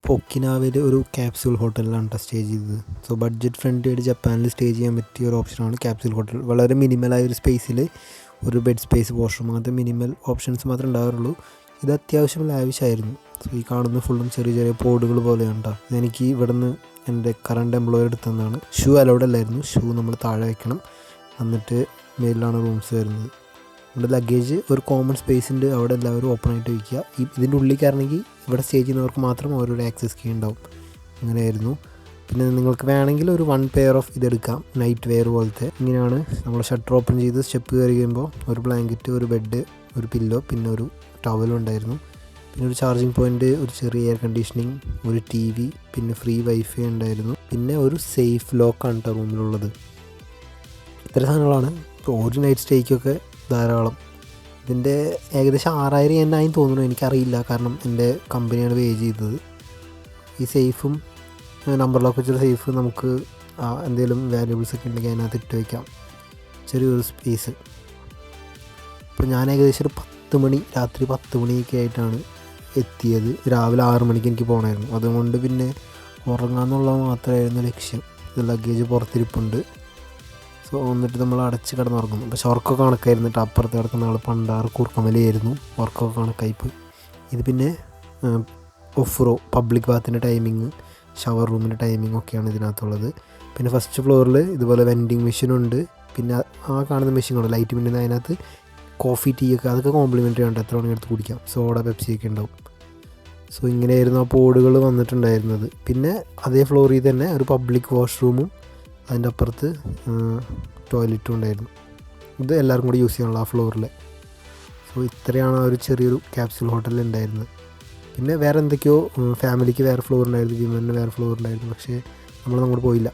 നമ്മളിപ്പോൾ ഒക്കിനാവയിൽ ഒരു ക്യാപ്സ്യൂൾ ഹോട്ടലിലാണ് കേട്ടോ സ്റ്റേ ചെയ്തത്. സോ ബഡ്ജറ്റ് ഫ്രണ്ട്ലി ആയിട്ട് ജപ്പാനിൽ സ്റ്റേ ചെയ്യാൻ പറ്റിയ ഒരു ഓപ്ഷനാണ് ക്യാപ്സ്യൂൾ ഹോട്ടൽ. വളരെ മിനിമലായ ഒരു സ്പേസിൽ ഒരു ബെഡ് സ്പേസ്, വാഷ്റൂം, അങ്ങനത്തെ മിനിമൽ ഓപ്ഷൻസ് മാത്രമേ ഉണ്ടാകാറുള്ളൂ. ഇത് അത്യാവശ്യം ലാവിഷായിരുന്നു. സോ ഈ കാണുന്ന ഫുള്ളും ചെറിയ ചെറിയ പോഡുകൾ പോലെയാണ് കേട്ടോ. ഇതെനിക്ക് ഇവിടെ നിന്ന് എൻ്റെ കറണ്ട് എംപ്ലോയർ എടുത്തതാണ്. ഷൂ അലൗഡ് അല്ലായിരുന്നു. ഷൂ നമ്മൾ താഴെ വയ്ക്കണം. എന്നിട്ട് മേലിലാണ് റൂംസ് വരുന്നത്. നമ്മുടെ ലഗേജ് ഒരു കോമൺ സ്പേസ് ഉണ്ട്, അവിടെ എല്ലാവരും ഓപ്പൺ ആയിട്ട് വയ്ക്കുക. ഇതിൻ്റെ ഉള്ളിൽ കയറണമെങ്കിൽ ഇവിടെ സ്റ്റേ ചെയ്യുന്നവർക്ക് മാത്രം ഓരോരോ ആക്സസ് കീ ഉണ്ടാവും. അങ്ങനെയായിരുന്നു. പിന്നെ നിങ്ങൾക്ക് വേണമെങ്കിൽ ഒരു 1 പെയർ ഓഫ് ഇതെടുക്കാം, നൈറ്റ് വെയർ പോലത്തെ. ഇങ്ങനെയാണ് നമ്മൾ ഷട്ടർ ഓപ്പൺ ചെയ്ത് സ്റ്റെപ്പ് കയറി കഴിയുമ്പോൾ ഒരു ബ്ലാങ്കറ്റ്, ഒരു ബെഡ്, ഒരു പില്ലോ, പിന്നെ ഒരു ടവലും ഉണ്ടായിരുന്നു. പിന്നെ ഒരു ചാർജിങ് പോയിൻറ്റ്, ഒരു ചെറിയ എയർ കണ്ടീഷനിങ്, ഒരു TV, പിന്നെ ഫ്രീ വൈഫൈ ഉണ്ടായിരുന്നു. പിന്നെ ഒരു സേഫ് ലോക്കാണ് കേട്ടോ റൂമിലുള്ളത്. ഇത്ര സാധനങ്ങളാണ്. ഇപ്പോൾ ഒരു നൈറ്റ് സ്റ്റേക്കൊക്കെ ധാരാളം. ഇതിൻ്റെ ഏകദേശം 6000 yen ആയി തോന്നുന്നു, എനിക്കറിയില്ല, കാരണം എൻ്റെ കമ്പനിയാണ് പേ ചെയ്തത്. ഈ സേഫും നമ്പർ ലോക്ക് വെച്ചൊരു സേഫ് നമുക്ക് എന്തെങ്കിലും വാല്യൂബിൾസ് ഒക്കെ ഉണ്ടെങ്കിൽ അതിനകത്ത് ഇട്ട് വയ്ക്കാം, ചെറിയൊരു സ്പേസ്. ഇപ്പോൾ ഞാൻ ഏകദേശം ഒരു 10 മണി, രാത്രി 10 മണിയൊക്കെ ആയിട്ടാണ് എത്തിയത്. രാവിലെ 6 മണിക്ക് എനിക്ക് പോകണമായിരുന്നു. അതുകൊണ്ട് പിന്നെ ഉറങ്ങാമെന്നുള്ളത് മാത്രമായിരുന്നു ലക്ഷ്യം. ഇത് ലഗേജ് പുറത്തിരിപ്പുണ്ട്. സോ എന്നിട്ട് നമ്മൾ അടച്ച് കിടന്നുറങ്ങുന്നു. പക്ഷെ ഉറക്കമൊക്കെ കണക്കായിരുന്നിട്ട് അപ്പുറത്ത് കിടക്കുന്ന ആൾ പണ്ടാറ് കൂർക്കമലയായിരുന്നു. ഉറക്കമൊക്കെ കണക്കായിപ്പോയി. ഇത് പിന്നെ ഒഫ്റോ പബ്ലിക് ബാത്തിൻ്റെ ടൈമിങ്, ഷവർ റൂമിൻ്റെ ടൈമിംഗ് ഒക്കെയാണ് ഇതിനകത്തുള്ളത്. പിന്നെ ഫസ്റ്റ് ഫ്ലോറിൽ ഇതുപോലെ വെൻഡിങ് മെഷീനുണ്ട്. പിന്നെ ആ കാണുന്ന മെഷീൻ കൊണ്ട് ലൈറ്റ് മിന്നുന്ന അതിനകത്ത് കോഫി, ടീ ഒക്കെ, അതൊക്കെ കോംപ്ലിമെൻ്ററി ഉണ്ട്. എത്ര മണി എടുത്ത് കുടിക്കാം. സോഡ, പെപ്സി ഒക്കെ ഉണ്ടാവും. സോ ഇങ്ങനെയായിരുന്നു ആ പോഡുകൾ വന്നിട്ടുണ്ടായിരുന്നത്. പിന്നെ അതേ ഫ്ലോറിൽ തന്നെ ഒരു പബ്ലിക് വാഷ്റൂമും അതിൻ്റെ അപ്പുറത്ത് ടോയ്ലറ്റും ഉണ്ടായിരുന്നു. ഇത് എല്ലാവർക്കും കൂടി യൂസ് ചെയ്യാനുള്ള ആ ഫ്ലോറിൽ. സോ ഇത്രയാണ് ആ ഒരു ചെറിയൊരു ക്യാപ്സ്യൂൾ ഹോട്ടലിൽ ഉണ്ടായിരുന്നത്. പിന്നെ വേറെ എന്തൊക്കെയോ ഫാമിലിക്ക് വേറെ ഫ്ലോർ ഉണ്ടായിരുന്നു, വിമന് വേറെ ഫ്ലോർ ഉണ്ടായിരുന്നു. പക്ഷേ നമ്മളങ്ങോട്ട് പോയില്ല.